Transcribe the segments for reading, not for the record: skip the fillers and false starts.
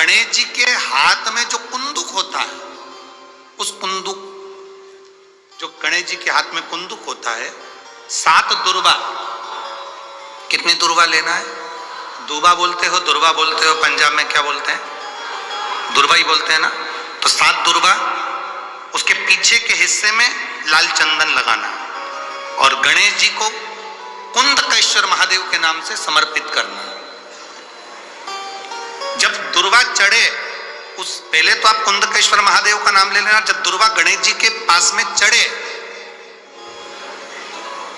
गणेश जी के हाथ में जो कुंदुक होता है, उस कुंदुक, जो गणेश जी के हाथ में कुंदुक होता है, 7 दुर्वा, कितनी दुर्वा लेना है? दुबा बोलते हो, दुर्वा बोलते हो, पंजाब में क्या बोलते हैं? दुर्वा ही बोलते हैं ना। तो 7 दुर्वा, उसके पीछे के हिस्से में लाल चंदन लगाना और गणेश जी को कुंदकेश्वर महादेव के नाम से समर्पित करना। जब दुर्वा चढ़े, उस पहले तो आप कुंदकेश्वर महादेव का नाम ले लेना। जब दुर्वा गणेश जी के पास में चढ़े,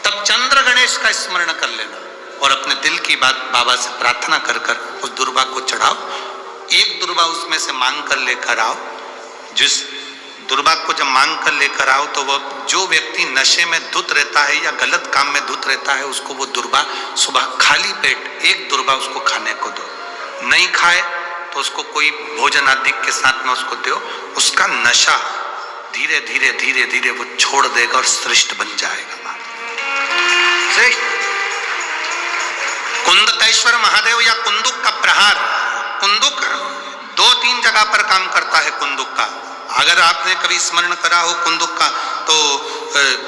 तब चंद्र गणेश का स्मरण कर लेना और अपने दिल की बात बाबा से प्रार्थना कर कर उस दुर्वा को चढ़ाओ। एक दुर्वा उसमें से मांग कर लेकर आओ। जिस दुर्वा को जब मांग कर लेकर आओ, तो वह जो व्यक्ति नशे में धुत रहता है या गलत काम में धुत रहता है, उसको वो दुर्वा सुबह खाली पेट एक दुर्वा उसको खाने को दो। नहीं खाए तो उसको कोई भोजन आदि के साथ में उसको दो। उसका नशा धीरे धीरे धीरे धीरे वो छोड़ देगा और श्रेष्ठ बन जाएगा। श्रेष्ठ कुंदकेश्वर महादेव या कुंदुक का प्रहार, कुंदुक 2-3 जगह पर काम करता है। कुंदुक का अगर आपने कभी स्मरण करा हो कुंदुक का, तो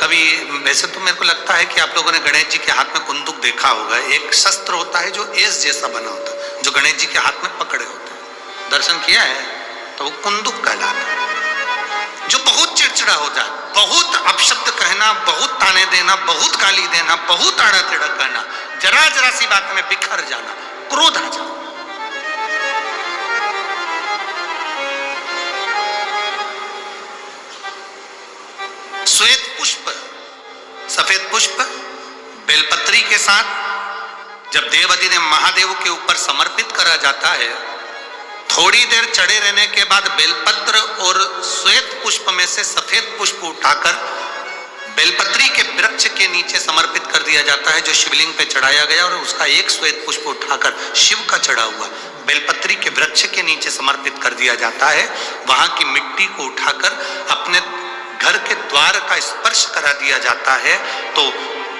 कभी, वैसे तो मेरे को लगता है कि आप लोगों ने गणेश जी के हाथ में कुंदुक देखा होगा। एक शस्त्र होता है जो एस जैसा बना होता है, जो गणेश जी के हाथ में पकड़े होते हैं। दर्शन किया है? तो वो कुंदुक कहलाता है। जो बहुत चिड़चिड़ा हो जाए, बहुत अपशब्द कहना, बहुत ताने देना, बहुत गाली देना, बहुत आड़ा टेढ़ा कहना, जरा जरा सी बात में बिखर जाना, क्रोध आ जाना। श्वेत पुष्प, सफेद पुष्प बेलपत्री के साथ जब देवदी ने महादेव के ऊपर समर्पित करा जाता है, थोड़ी देर चढ़े रहने के बाद बेलपत्र और श्वेत पुष्प में से सफेद पुष्प उठाकर बेलपत्री के वृक्ष के नीचे समर्पित कर दिया जाता है, जो शिवलिंग पे चढ़ाया गया, और उसका एक श्वेत पुष्प उठाकर शिव का चढ़ा हुआ बेलपत्री के वृक्ष के नीचे समर्पित कर दिया जाता है। वहां की मिट्टी को उठाकर अपने घर के द्वार का स्पर्श करा दिया जाता है। तो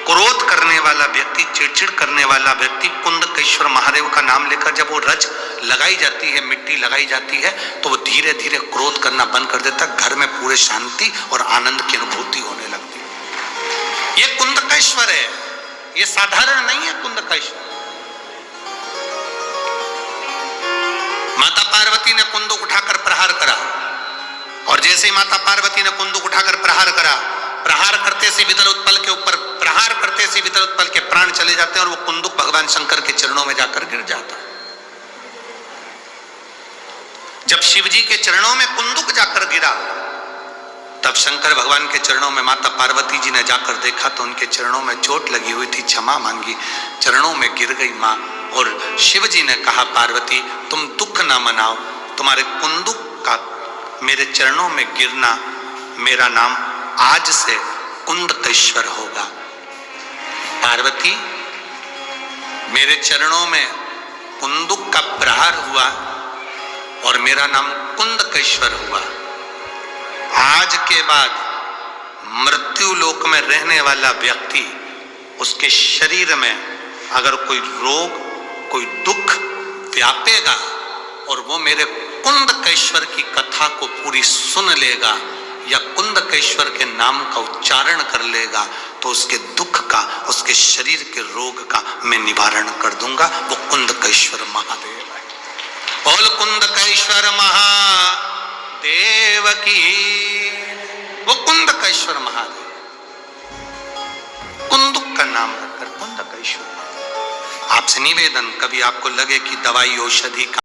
क्रोध करने वाला व्यक्ति, चिड़चिड़ करने वाला व्यक्ति कुंदकेश्वर महादेव का नाम लेकर जब वो रज लगाई जाती है, मिट्टी लगाई जाती है, तो वो धीरे धीरे क्रोध करना बंद कर देता है। घर में पूरे शांति और आनंद की अनुभूति होने लगती है। ये कुंदकेश्वर है, ये साधारण नहीं है। कुंदकेश्वर, माता पार्वती ने कुंदुक उठाकर प्रहार करा, और जैसे ही माता पार्वती ने कुंदुक उठाकर प्रहार करा, प्रहार करते से विदल उत्पल के ऊपर, प्रहार करते से विदल उत्पल के प्राण चले जाते हैं और वो कुंदुक भगवान शंकर के चरणों में जाकर गिर जाता है। जब शिव जी के चरणों में कुंदुक जाकर गिरा, तब शंकर भगवान के चरणों में माता पार्वती जी ने जाकर देखा तो उनके चरणों में चोट लगी हुई थी, क्षमा मांगी, चरणों में गिर गई मां। और शिव जी ने कहा, पार्वती तुम दुख ना मनाओ, तुम्हारे कुंदुक का मेरे चरणों में गिरना, मेरा नाम आज से कुंदकेश्वर होगा। पार्वती, मेरे चरणों में कुंदुक का प्रहार हुआ और मेरा नाम कुंदकेश्वर हुआ। आज के बाद मृत्यु लोक में रहने वाला व्यक्ति, उसके शरीर में अगर कोई रोग, कोई दुख व्यापेगा और वो मेरे कुंदकेश्वर की कथा को पूरी सुन लेगा या कुंदकेश्वर के नाम का उच्चारण कर लेगा, तो उसके दुख का, उसके शरीर के रोग का मैं निवारण कर दूंगा। वो कुंदकेश्वर महादेव है। बोल कुंदकेश्वर महादेव की। वो कुंदकेश्वर महादेव, कुंदुक का नाम रखकर कुंदकेश्वर। आपसे निवेदन, कभी आपको लगे कि दवाई औषधि का